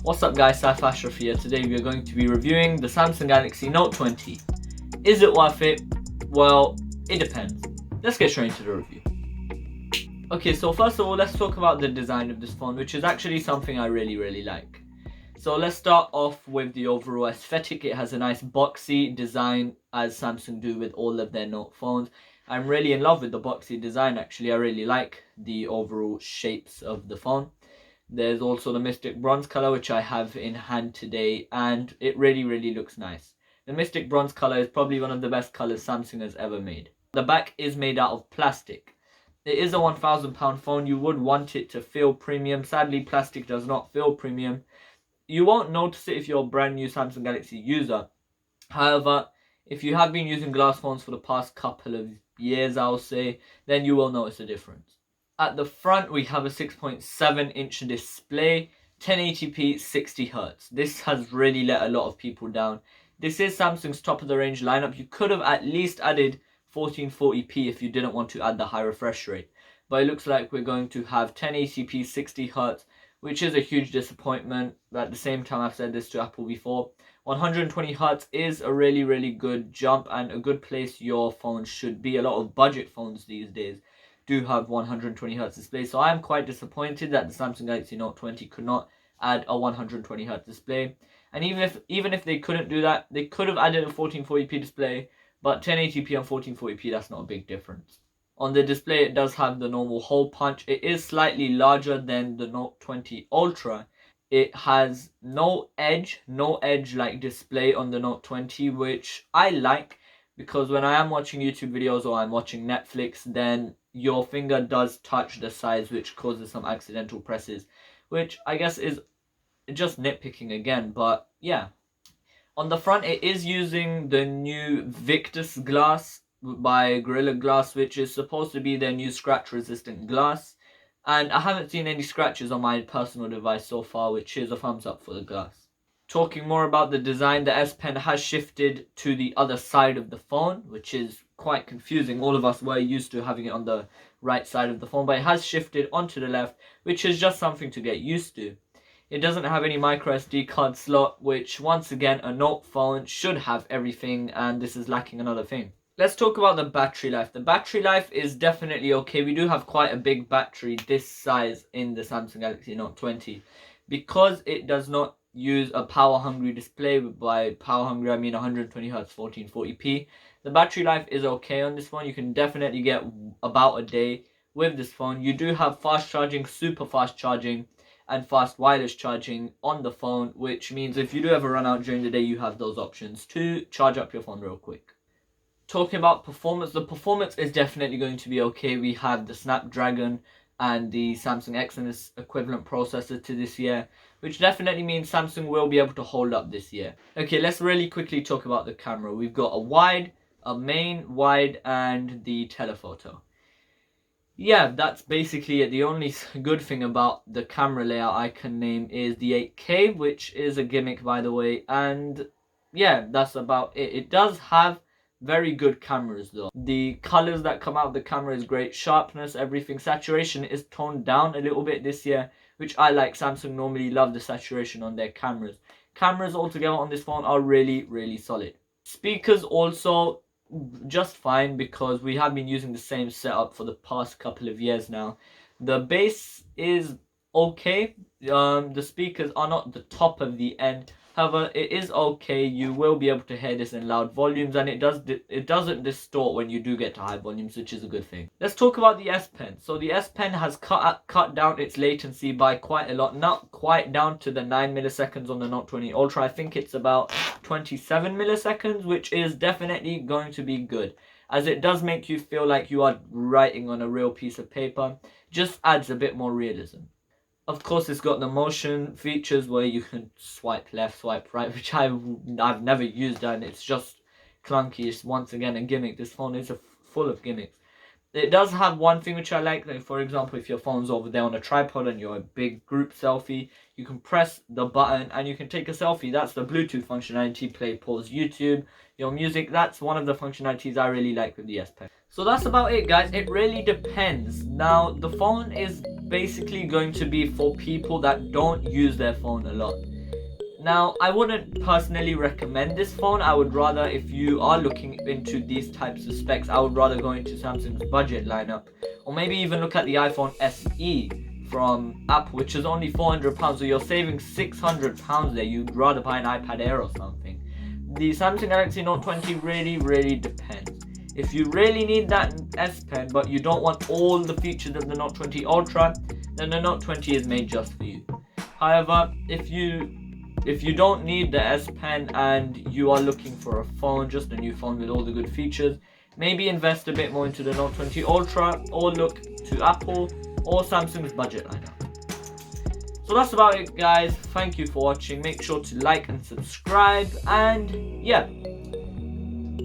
What's up guys, Saif Ashraf here. Today we are going to be reviewing the Samsung Galaxy Note 20. Is it worth it? Well, it depends. Let's get straight into the review. Okay, so first of all, let's talk about the design of this phone, which is actually something I really like. So let's start off with the overall aesthetic. It has a nice boxy design, as Samsung do with all of their Note phones. I'm really in love with the boxy design actually. I really like the overall shapes of the phone. There's also the Mystic Bronze color, which I have in hand today, and it really looks nice. The Mystic Bronze color is probably one of the best colors Samsung has ever made. The back is made out of plastic. It is a £1,000 phone. You would want it to feel premium. Sadly, plastic does not feel premium. You won't notice it if you're a brand new Samsung Galaxy user. However, if you have been using glass phones for the past couple of years, I'll say, then you will notice a difference. At the front, we have a 6.7-inch display, 1080p 60Hz. This has really let a lot of people down. This is Samsung's top of the range lineup. You could have at least added 1440p if you didn't want to add the high refresh rate. But it looks like we're going to have 1080p 60Hz, which is a huge disappointment. But at the same time, I've said this to Apple before, 120Hz is a really good jump and a good place your phone should be. A lot of budget phones these days do have 120Hz display, so I am quite disappointed that the Samsung Galaxy Note 20 could not add a 120Hz display. And even if they couldn't do that, they could have added a 1440p display, but 1080p and 1440p, that's not a big difference. On the display, it does have the normal hole punch. It is slightly larger than the Note 20 Ultra. It has no edge like display on the Note 20, which I like, because when I am watching YouTube videos or I'm watching Netflix, then your finger does touch the sides, which causes some accidental presses, which I guess is just nitpicking again, but yeah. On the front, it is using the new Victus glass by Gorilla Glass, which is supposed to be their new scratch resistant glass, and I haven't seen any scratches on my personal device so far, which is a thumbs up for the glass. Talking more about the design, the S Pen has shifted to the other side of the phone, which is quite confusing. All of us were used to having it on the right side of the phone, but it has shifted onto the left, which is just something to get used to. It doesn't have any micro SD card slot, which once again, a Note phone should have everything, and this is lacking another thing. Let's talk about the battery life. The battery life is definitely okay. We do have quite a big battery this size in the Samsung Galaxy Note 20. Because it does not use a power hungry display, by power hungry I mean 120Hz 1440p, the battery life is okay on this phone. You can definitely get about a day with this phone. You do have fast charging, super fast charging, and fast wireless charging on the phone, which means if you do ever run out during the day, you have those options to charge up your phone real quick. Talking about performance, the performance is definitely going to be okay. We have the Snapdragon and the Samsung Exynos equivalent processor to this year, which definitely means Samsung will be able to hold up this year. Okay, let's really quickly talk about the camera. We've got a wide, a main wide, and the telephoto. Yeah, that's basically it. The only good thing about the camera layout I can name is the 8K, which is a gimmick by the way, and yeah, that's about it. It does have very good cameras though. The colors that come out of the camera is great. Sharpness, everything. Saturation is toned down a little bit this year, which I like. Samsung normally love the saturation on their cameras. Cameras altogether on this phone are really solid. Speakers also just fine, because we have been using the same setup for the past couple of years now. The bass is okay. The speakers are not the top of the end. However, it is okay. You will be able to hear this in loud volumes, and it doesn't distort when you do get to high volumes, which is a good thing. Let's talk about the S Pen. So the S Pen has cut down its latency by quite a lot. Not quite down to the 9 milliseconds on the Note 20 Ultra. I think it's about 27 milliseconds, which is definitely going to be good, as it does make you feel like you are writing on a real piece of paper. Just adds a bit more realism. Of course, it's got the motion features where you can swipe left, swipe right, which I've never used, and it's just clunky. It's once again a gimmick. This phone is full of gimmicks. It does have one thing which I like for example, if your phone's over there on a tripod and you're a big group selfie, you can press the button and you can take a selfie. That's the Bluetooth functionality, play, pause YouTube, your music. That's one of the functionalities I really like with the S Pen. So that's about it, guys. It really depends. Now, the phone is basically going to be for people that don't use their phone a lot. Now, I wouldn't personally recommend this phone. I would rather, if you are looking into these types of specs, I would rather go into Samsung's budget lineup, or maybe even look at the iPhone SE from Apple, which is only £400, so you're saving £600 there. You'd rather buy an iPad Air or something. The Samsung Galaxy Note 20 really depends. If you really need that S Pen, but you don't want all the features of the Note 20 Ultra, then the Note 20 is made just for you. However, if you don't need the S Pen and you are looking for a phone, just a new phone with all the good features, maybe invest a bit more into the Note 20 Ultra, or look to Apple or Samsung's budget lineup. So that's about it, guys. Thank you for watching. Make sure to like and subscribe, and yeah,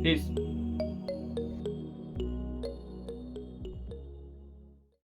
peace.